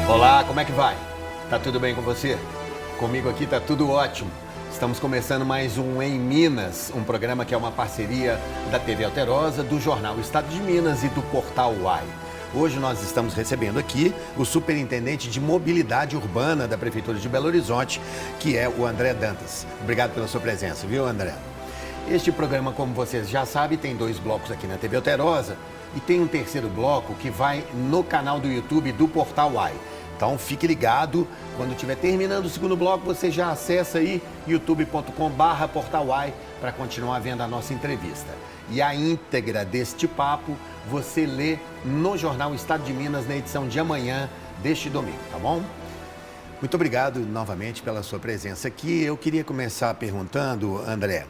Olá, como é que vai? Tá tudo bem com você? Comigo aqui tá tudo ótimo. Estamos começando mais um Em Minas, um programa que é uma parceria da TV Alterosa, do jornal Estado de Minas e do Portal Uai. Hoje nós estamos recebendo aqui o superintendente de mobilidade urbana da Prefeitura de Belo Horizonte, que é o André Dantas. Obrigado pela sua presença, viu, André? Este programa, como vocês já sabem, tem 2 blocos aqui na TV Alterosa e tem um terceiro bloco que vai no canal do YouTube do Portal Uai. Então fique ligado, quando estiver terminando o segundo bloco, você já acessa aí youtube.com/portaluai para continuar vendo a nossa entrevista. E a íntegra deste papo você lê no jornal Estado de Minas na edição de amanhã deste domingo, tá bom? Muito obrigado novamente pela sua presença aqui. Eu queria começar perguntando, André,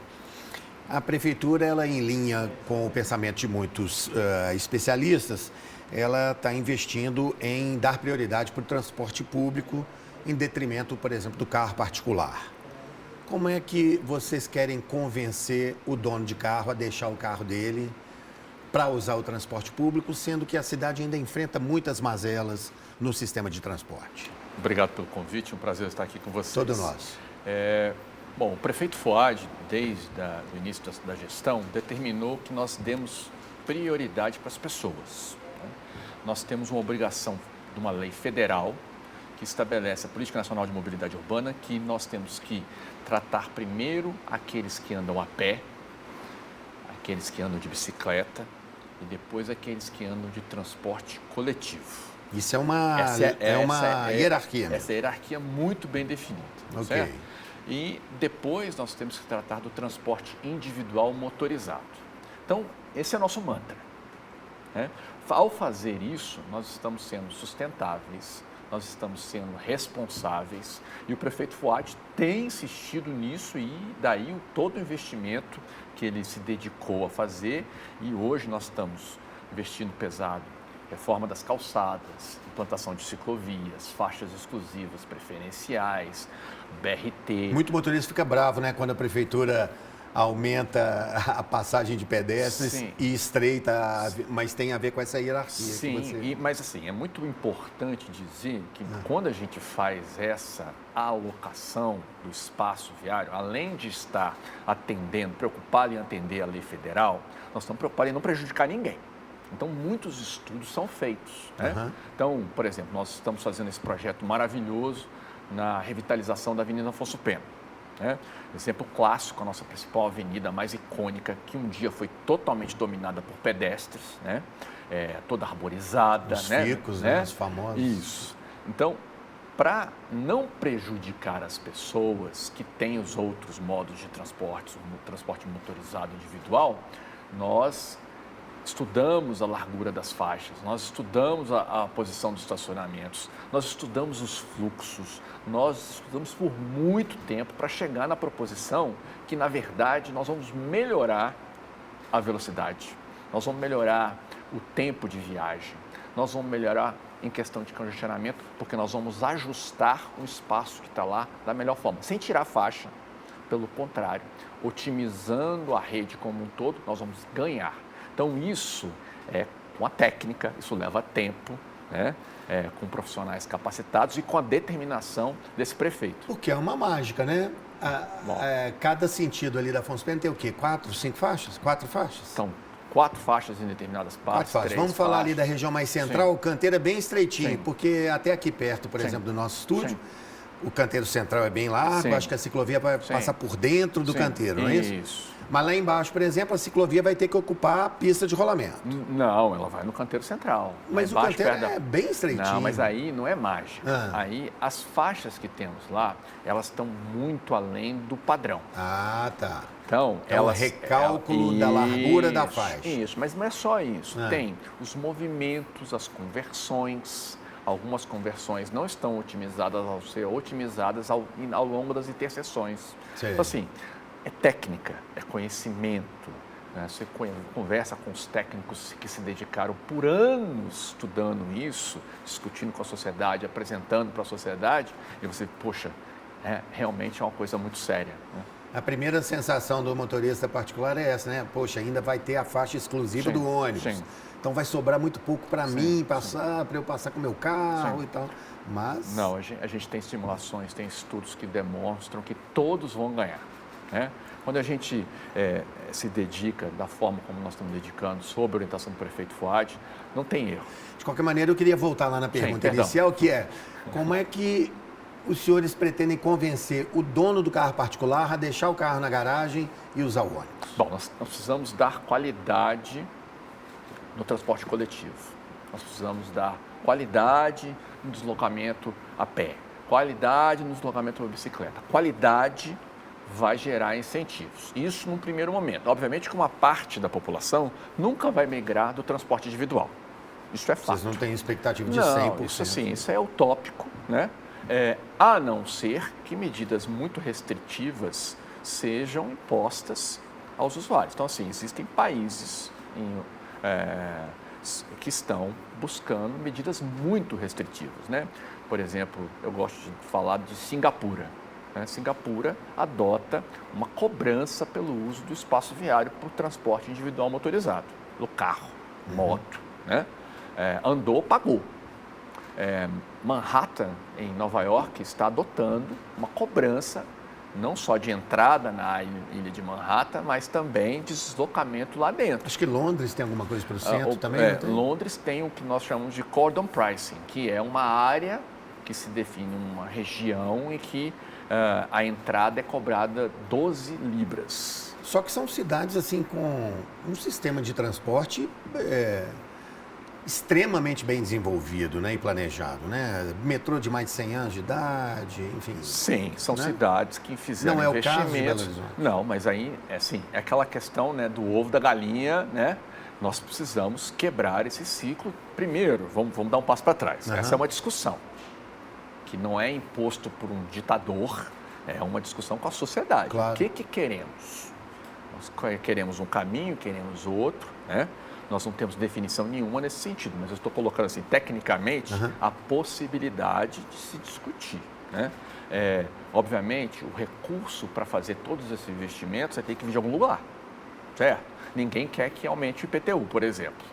a Prefeitura, ela em linha com o pensamento de muitos especialistas, ela está investindo em dar prioridade para o transporte público em detrimento, por exemplo, do carro particular. Como é que vocês querem convencer o dono de carro a deixar o carro dele para usar o transporte público, sendo que a cidade ainda enfrenta muitas mazelas no sistema de transporte? Obrigado pelo convite, um prazer estar aqui com vocês. Todo nosso. Bom, o prefeito Fuad, desde o início da gestão, determinou que nós demos prioridade para as pessoas. Nós temos uma obrigação de uma lei federal que estabelece a Política Nacional de Mobilidade Urbana, que nós temos que tratar primeiro aqueles que andam a pé, aqueles que andam de bicicleta e depois aqueles que andam de transporte coletivo. Isso é uma hierarquia, né? Essa hierarquia muito bem definida. Ok. Certo? E depois nós temos que tratar do transporte individual motorizado. Então, esse é o nosso mantra, né? Ao fazer isso, nós estamos sendo sustentáveis, nós estamos sendo responsáveis e o prefeito Fuad tem insistido nisso e daí todo o investimento que ele se dedicou a fazer e hoje nós estamos investindo pesado em reforma das calçadas, implantação de ciclovias, faixas exclusivas preferenciais, BRT. Muito motorista fica bravo, né, quando a prefeitura aumenta a passagem de pedestres. Sim. E estreita, mas tem a ver com essa hierarquia. Sim, mas assim, é muito importante dizer que quando a gente faz essa alocação do espaço viário, além de estar atendendo, preocupado em atender a lei federal, nós estamos preocupados em não prejudicar ninguém. Então, muitos estudos são feitos, né? Então, por exemplo, nós estamos fazendo esse projeto maravilhoso na revitalização da Avenida Afonso Pena. Exemplo clássico, a nossa principal avenida mais icônica, que um dia foi totalmente dominada por pedestres, né? Toda arborizada. Os ficos, né? Os famosos. Isso. Então, para não prejudicar as pessoas que têm os outros modos de transporte, o transporte motorizado individual, nós estudamos a largura das faixas, nós estudamos a posição dos estacionamentos, nós estudamos os fluxos, nós estudamos por muito tempo para chegar na proposição que, na verdade, nós vamos melhorar a velocidade, nós vamos melhorar o tempo de viagem, nós vamos melhorar em questão de congestionamento, porque nós vamos ajustar o espaço que está lá da melhor forma, sem tirar faixa, pelo contrário, otimizando a rede como um todo, nós vamos ganhar. Então, isso é com a técnica, isso leva tempo, né? Com profissionais capacitados e com a determinação desse prefeito. Porque é uma mágica, né? Cada sentido ali da Afonso Pena tem o quê? 4, 5 faixas? 4 faixas? São 4 faixas em determinadas partes. 4 faixas. Vamos falar ali da região mais central, Sim. o canteiro é bem estreitinho, Sim. Porque até aqui perto, por Sim. exemplo, do nosso estúdio, Sim. o canteiro central é bem largo, Sim. acho que a ciclovia vai Sim. passar por dentro do Sim. canteiro, não é isso? Isso. Mas lá embaixo, por exemplo, a ciclovia vai ter que ocupar a pista de rolamento. Não, ela vai no canteiro central. Mas o canteiro é bem estreitinho. Não, mas aí não é mágica. Aí as faixas que temos lá, elas estão muito além do padrão. Ah, tá. Então, é o recálculo da largura da faixa. Isso, mas não é só isso. Tem os movimentos, as conversões. Algumas conversões não estão otimizadas ao ser otimizadas ao longo das interseções. Sim. Então, assim, é técnica, é conhecimento. Né? Você conversa com os técnicos que se dedicaram por anos estudando isso, discutindo com a sociedade, apresentando para a sociedade, e você, poxa, realmente é uma coisa muito séria. Né? A primeira sensação do motorista particular é essa, né? Poxa, ainda vai ter a faixa exclusiva Sim, do ônibus. sim. Então vai sobrar muito pouco para mim passar, para eu passar com o meu carro e tal. Mas... Não, a gente tem simulações, tem estudos que demonstram que todos vão ganhar, né? Quando a gente se dedica da forma como nós estamos dedicando, sob a orientação do prefeito Fouad, não tem erro. De qualquer maneira, eu queria voltar lá na pergunta inicial, que é como é que os senhores pretendem convencer o dono do carro particular a deixar o carro na garagem e usar o ônibus? Bom, nós precisamos dar qualidade no transporte coletivo. Nós precisamos dar qualidade no deslocamento a pé, qualidade no deslocamento com bicicleta. Qualidade vai gerar incentivos. Isso num primeiro momento. Obviamente que uma parte da população nunca vai migrar do transporte individual. Isso é fato. Vocês não têm expectativa de 100%? Não, isso é utópico, né? A não ser que medidas muito restritivas sejam impostas aos usuários. Então, assim, existem países que estão buscando medidas muito restritivas, né? Por exemplo, eu gosto de falar de Singapura. Singapura adota uma cobrança pelo uso do espaço viário por transporte individual motorizado, do carro, moto, né? Andou, pagou. Manhattan, em Nova York, está adotando uma cobrança não só de entrada na ilha de Manhattan, mas também de deslocamento lá dentro. Acho que Londres tem alguma coisa para o centro também. Londres tem o que nós chamamos de cordon pricing, que é uma área que se define uma região em que a entrada é cobrada 12 libras. Só que são cidades assim com um sistema de transporte extremamente bem desenvolvido, né, e planejado, né? Metrô de mais de 100 anos de idade, enfim. Sim, são cidades que fizeram investimentos. Não é o caso de Belo Horizonte. Não, mas aí, é aquela questão, né, do ovo da galinha, né? Nós precisamos quebrar esse ciclo primeiro. Vamos dar um passo para trás. Essa é uma discussão que não é imposto por um ditador, é uma discussão com a sociedade. Claro. O que queremos? Nós queremos um caminho, queremos outro, né? Nós não temos definição nenhuma nesse sentido, mas eu estou colocando assim, tecnicamente, a possibilidade de se discutir, né? Obviamente, o recurso para fazer todos esses investimentos vai ter que vir de algum lugar, certo? Ninguém quer que aumente o IPTU, por exemplo.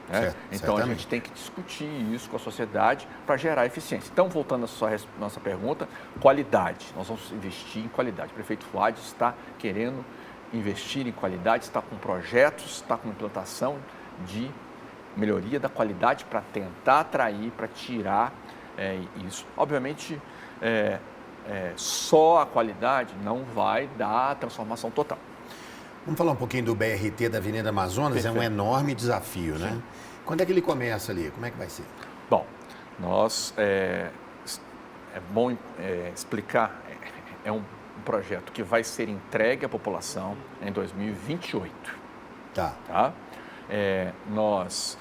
Né? Então, a gente tem que discutir isso com a sociedade para gerar eficiência. Então, voltando à nossa pergunta, qualidade. Nós vamos investir em qualidade. O prefeito Fouad está querendo investir em qualidade, está com projetos, está com implantação de melhoria da qualidade para tentar atrair, para tirar isso. Obviamente, só a qualidade não vai dar a transformação total. Vamos falar um pouquinho do BRT da Avenida Amazonas. Perfeito. É um enorme desafio, né? Quando é que ele começa ali? Como é que vai ser? Bom, é bom explicar, é um projeto que vai ser entregue à população em 2028. Tá? Nós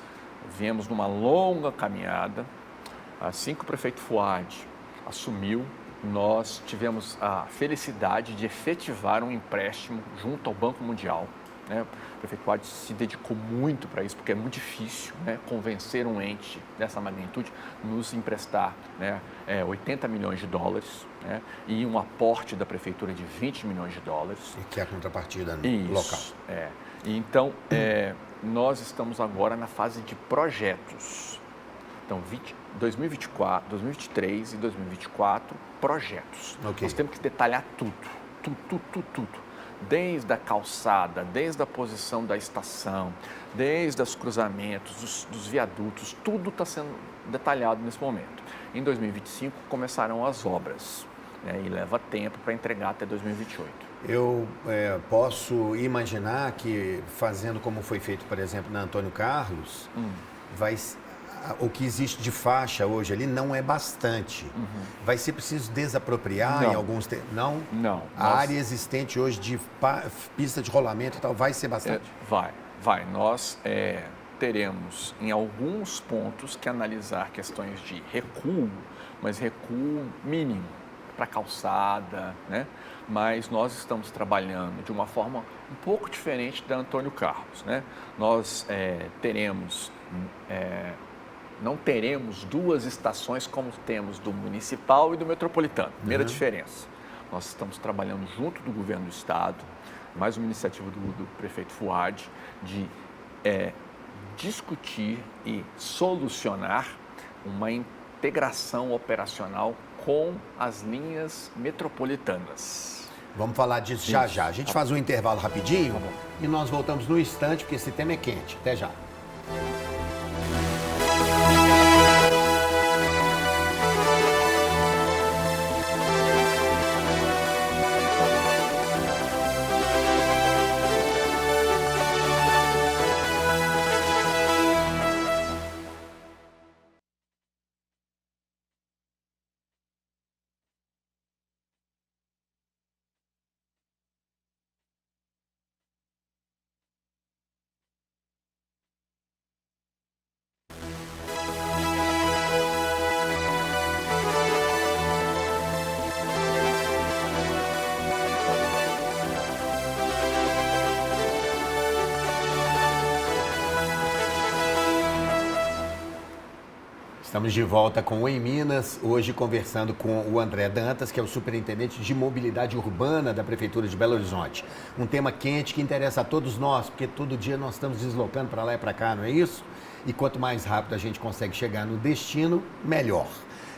viemos numa longa caminhada. Assim que o prefeito Fouad assumiu, nós tivemos a felicidade de efetivar um empréstimo junto ao Banco Mundial. Né? O prefeito Fouad se dedicou muito para isso, porque é muito difícil, né, convencer um ente dessa magnitude nos emprestar, né, 80 milhões de dólares, né, e um aporte da prefeitura de 20 milhões de dólares. E que é a contrapartida local. Então, nós estamos agora na fase de projetos. Então, 2024, 2023 e 2024, projetos. Okay. Nós temos que detalhar tudo. Desde a calçada, desde a posição da estação, desde os cruzamentos, dos viadutos, tudo está sendo detalhado nesse momento. Em 2025 começarão as obras, né, e leva tempo para entregar até 2028. Eu posso imaginar que, fazendo como foi feito, por exemplo, na Antônio Carlos, o que existe de faixa hoje ali não é bastante. Vai ser preciso desapropriar em alguns... Não? Não. A área existente hoje de pista de rolamento e tal vai ser bastante? Vai. Nós teremos em alguns pontos que analisar questões de recuo, mas recuo mínimo para calçada, né? Mas nós estamos trabalhando de uma forma um pouco diferente da Antônio Carlos, né? Nós não teremos duas estações como temos do municipal e do metropolitano. Primeira diferença. Nós estamos trabalhando junto do governo do estado, mais uma iniciativa do prefeito Fouad, de discutir e solucionar uma integração operacional com as linhas metropolitanas. Vamos falar disso já já. A gente faz um intervalo rapidinho e nós voltamos no instante, porque esse tema é quente. Até já. Estamos de volta com o Em Minas, hoje conversando com o André Dantas, que é o superintendente de mobilidade urbana da Prefeitura de Belo Horizonte. Um tema quente que interessa a todos nós, porque todo dia nós estamos deslocando para lá e para cá, não é isso? E quanto mais rápido a gente consegue chegar no destino, melhor.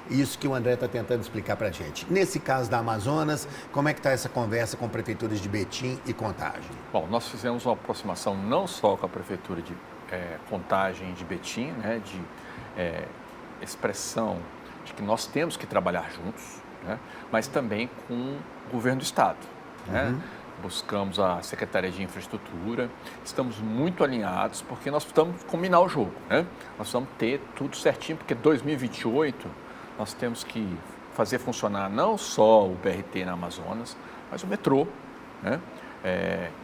Isso que o André está tentando explicar para a gente. Nesse caso da Amazonas, como é que está essa conversa com prefeituras de Betim e Contagem? Bom, nós fizemos uma aproximação não só com a Prefeitura de Contagem e de Betim, né, de expressão de que nós temos que trabalhar juntos, né, mas também com o governo do Estado. Né? Buscamos a Secretaria de Infraestrutura, estamos muito alinhados porque nós precisamos combinar o jogo. Né? Nós precisamos ter tudo certinho, porque 2028 nós temos que fazer funcionar não só o BRT na Amazonas, mas o metrô, né?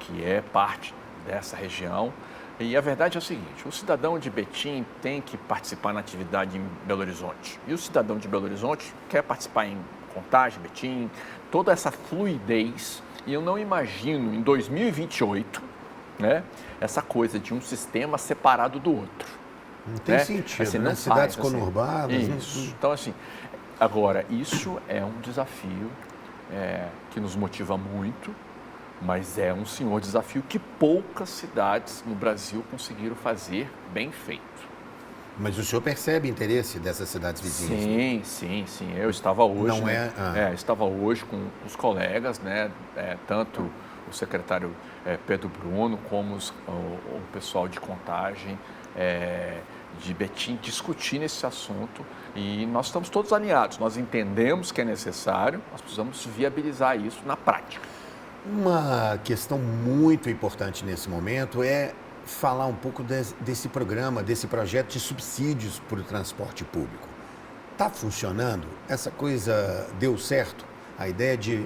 Que é parte dessa região. E a verdade é o seguinte, o cidadão de Betim tem que participar na atividade em Belo Horizonte. E o cidadão de Belo Horizonte quer participar em Contagem, Betim, toda essa fluidez. E eu não imagino em 2028, né, essa coisa de um sistema separado do outro. Não tem sentido, assim, né? Cidades conurbadas. Isso. Então, assim, agora, isso é um desafio que nos motiva muito, mas é um senhor desafio que poucas cidades no Brasil conseguiram fazer bem feito. Mas o senhor percebe interesse dessas cidades vizinhas? Sim. Eu estava hoje, Não estava hoje com os colegas, né, tanto o secretário Pedro Bruno, como o pessoal de Contagem, de Betim, discutindo esse assunto, e nós estamos todos alinhados. Nós entendemos que é necessário, nós precisamos viabilizar isso na prática. Uma questão muito importante nesse momento é falar um pouco desse programa, desse projeto de subsídios para o transporte público. Está funcionando? Essa coisa deu certo? A ideia de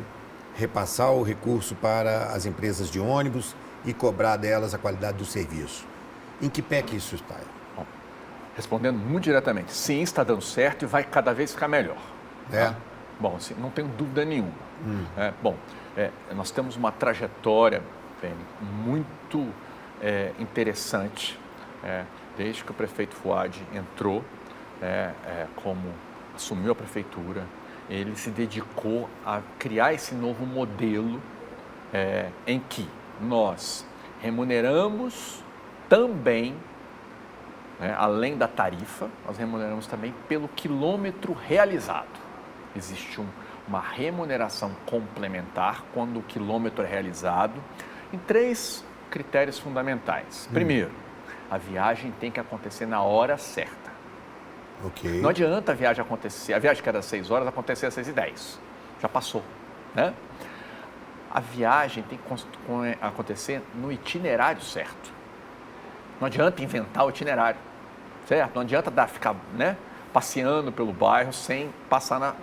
repassar o recurso para as empresas de ônibus e cobrar delas a qualidade do serviço. Em que pé que isso está? Bom, respondendo muito diretamente, sim, está dando certo e vai cada vez ficar melhor. Tá? Bom, assim, não tenho dúvida nenhuma. Nós temos uma trajetória muito interessante, desde que o prefeito Fouad entrou, como assumiu a prefeitura, ele se dedicou a criar esse novo modelo em que nós remuneramos também, além da tarifa, nós remuneramos também pelo quilômetro realizado. Existe uma remuneração complementar quando o quilômetro é realizado em 3 critérios fundamentais. Primeiro, a viagem tem que acontecer na hora certa. Okay. Não adianta a viagem acontecer, a viagem que era às 6 horas acontecer às 6h10. Já passou, né? A viagem tem que acontecer no itinerário certo. Não adianta inventar o itinerário, certo? Não adianta ficar, passeando pelo bairro sem passar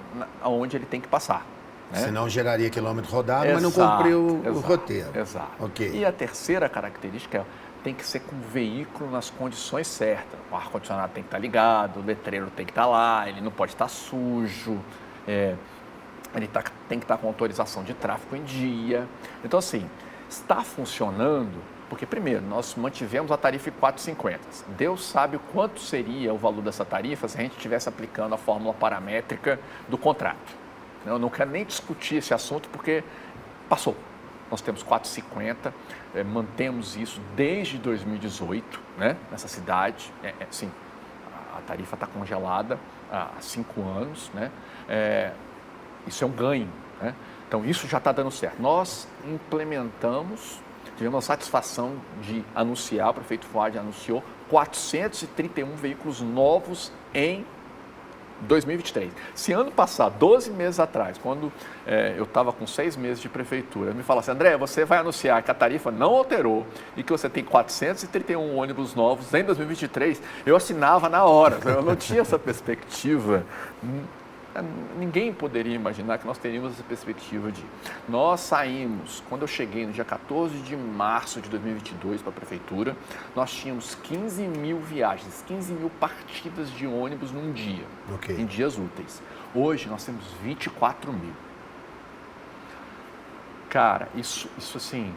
onde ele tem que passar. Né? Senão geraria quilômetro rodado, mas não cumpriu o roteiro. Exato. Okay. E a terceira característica tem que ser com o veículo nas condições certas. O ar-condicionado tem que estar ligado, o letreiro tem que estar lá, ele não pode estar sujo, ele tem que estar com autorização de tráfego em dia. Então, assim, está funcionando porque, primeiro, nós mantivemos a tarifa em 4,50. Deus sabe o quanto seria o valor dessa tarifa se a gente estivesse aplicando a fórmula paramétrica do contrato. Eu não quero nem discutir esse assunto porque passou. nós temos 4,50, mantemos isso desde 2018, né, nessa cidade. Sim, a tarifa está congelada há 5 anos, né, isso é um ganho, né? Então, isso já está dando certo. Nós implementamos, tivemos a satisfação de anunciar, o prefeito Fuad anunciou 431 veículos novos em 2023. Se ano passado, 12 meses atrás, quando eu estava com 6 meses de prefeitura, me falasse, André, você vai anunciar que a tarifa não alterou e que você tem 431 ônibus novos em 2023, eu assinava na hora. Eu não tinha essa perspectiva. Ninguém poderia imaginar que nós teríamos essa perspectiva de... Nós saímos, quando eu cheguei no dia 14 de março de 2022 para a prefeitura, nós tínhamos 15 mil viagens, 15 mil partidas de ônibus num dia, em dias úteis. Hoje nós temos 24 mil. Cara, isso assim,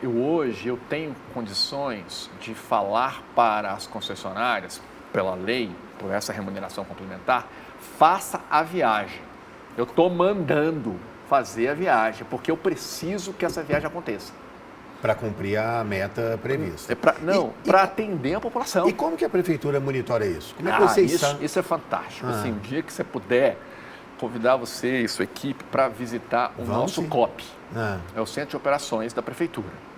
hoje eu tenho condições de falar para as concessionárias, pela lei, por essa remuneração complementar, faça a viagem. Eu estou mandando fazer a viagem, porque eu preciso que essa viagem aconteça. Para cumprir a meta prevista. Para atender a população. E como que a prefeitura monitora isso? Como é que vocês sabem? Isso é fantástico. Assim, o dia que você puder, convidar você e sua equipe para visitar o nosso COP. É o Centro de Operações da Prefeitura.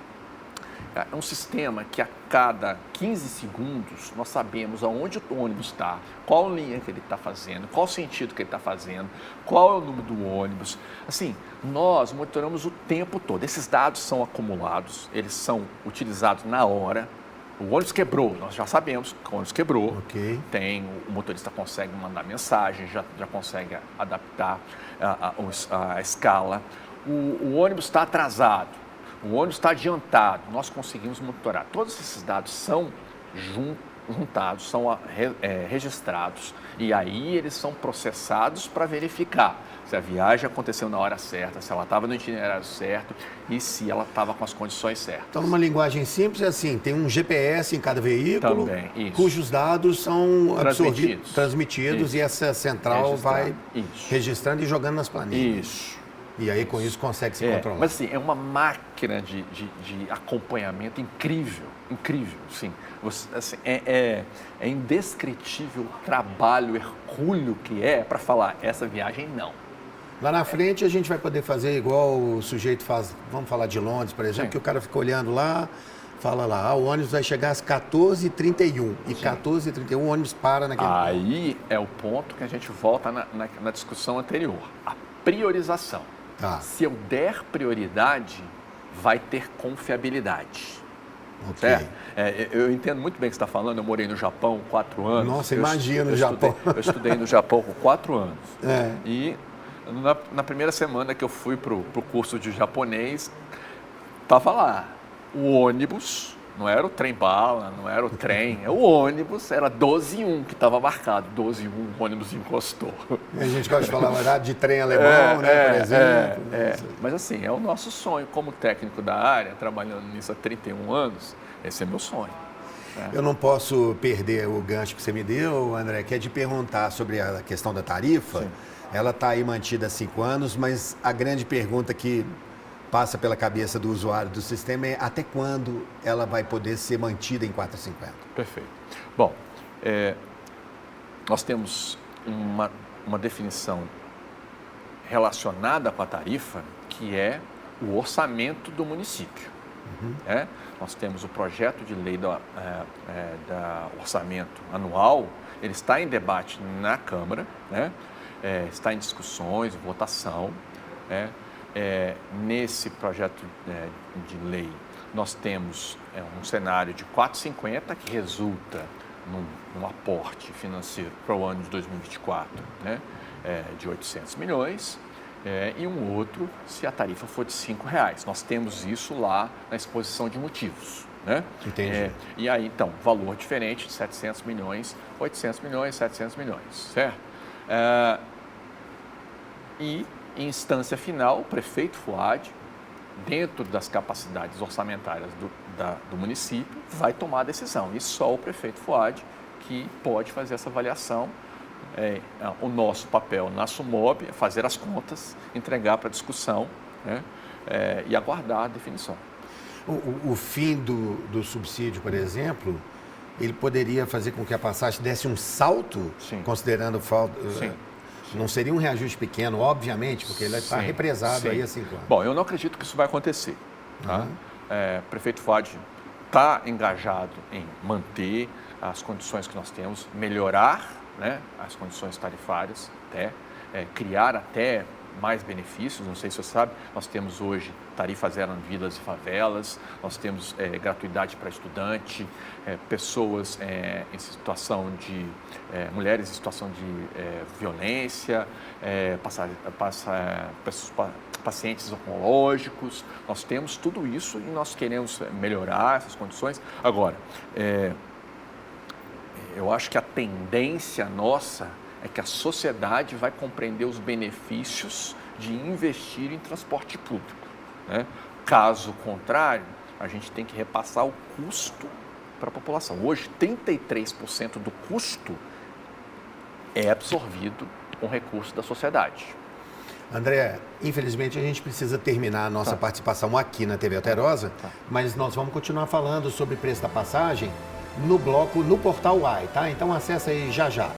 É um sistema que a cada 15 segundos nós sabemos aonde o ônibus está, qual linha que ele está fazendo, qual sentido que ele está fazendo, qual é o número do ônibus. Assim, nós monitoramos o tempo todo. Esses dados são acumulados, eles são utilizados na hora. O ônibus quebrou, nós já sabemos que o ônibus quebrou. O motorista consegue mandar mensagem, já consegue adaptar a escala. O ônibus está atrasado. O ônibus está adiantado, nós conseguimos monitorar. Todos esses dados são juntados, são registrados e aí eles são processados para verificar se a viagem aconteceu na hora certa, se ela estava no itinerário certo e se ela estava com as condições certas. Então, numa linguagem simples, é assim, tem um GPS em cada veículo, cujos dados são transmitidos e essa central vai registrando e jogando nas planilhas. Isso. E aí, com isso, consegue se controlar. Mas, assim, é uma máquina de acompanhamento incrível, sim. Assim, é indescritível o trabalho hercúleo que é para falar, essa viagem não. Lá na frente, a gente vai poder fazer igual o sujeito faz, vamos falar de Londres, por exemplo, que o cara fica olhando lá, fala lá, o ônibus vai chegar às 14h31 e 14h31 o ônibus para naquele ponto. Aí é o ponto que a gente volta na discussão anterior, a priorização. Se eu der prioridade, vai ter confiabilidade. Certo? Eu entendo muito bem o que você está falando. Eu morei no Japão 4 anos. Nossa, imagina no Japão. Eu estudei no Japão por 4 anos. E na primeira semana que eu fui para o curso de japonês, estava lá o ônibus, não era o trem-bala, não era o trem, o ônibus, era 12:01 que estava marcado, 12:01 o ônibus encostou. A gente gosta de falar de trem alemão, né, por exemplo. Mas assim, é o nosso sonho, como técnico da área, trabalhando nisso há 31 anos, esse é meu sonho. Eu não posso perder o gancho que você me deu, André, que é de perguntar sobre a questão da tarifa. Sim. Ela está aí mantida há 5 anos, mas a grande pergunta que passa pela cabeça do usuário do sistema é até quando ela vai poder ser mantida em 4,50? Perfeito. Bom, nós temos uma definição relacionada com a tarifa, que é o orçamento do município. Nós temos o projeto de lei da orçamento anual, ele está em debate na Câmara, né? Está em discussões, votação, nesse projeto de lei, nós temos um cenário de 4,50 que resulta num aporte financeiro para o ano de 2024, né, de 800 milhões, e um outro se a tarifa for de R$5. Nós temos isso lá na exposição de motivos. Né? Entendi. E aí, então, valor diferente de 700 milhões, 800 milhões, 700 milhões, certo? E em instância final, o prefeito Fuad, dentro das capacidades orçamentárias do município, vai tomar a decisão. E só o prefeito Fuad que pode fazer essa avaliação. O nosso papel na SUMOB é fazer as contas, entregar para discussão, né? e aguardar a definição. O fim do subsídio, por exemplo, ele poderia fazer com que a passagem desse um salto, Sim. considerando falta. Sim. Não seria um reajuste pequeno, obviamente, porque ele está represado aí há 5 anos. Bom, eu não acredito que isso vai acontecer. Tá? Uhum. O prefeito Fuad está engajado em manter as condições que nós temos, melhorar, né, as condições tarifárias, criar até mais benefícios. Não sei se você sabe, nós temos hoje tarifa zero em vilas e favelas, nós temos gratuidade para estudante, pessoas em situação de... mulheres em situação de violência, pacientes oncológicos. Nós temos tudo isso e nós queremos melhorar essas condições. Agora, eu acho que a tendência nossa é que a sociedade vai compreender os benefícios de investir em transporte público, né? Caso contrário, a gente tem que repassar o custo para a população. Hoje, 33% do custo é absorvido com recursos da sociedade. André, infelizmente a gente precisa terminar a nossa participação aqui na TV Alterosa, mas nós vamos continuar falando sobre preço da passagem no bloco, no Portal Uai, tá? Então acessa aí já já.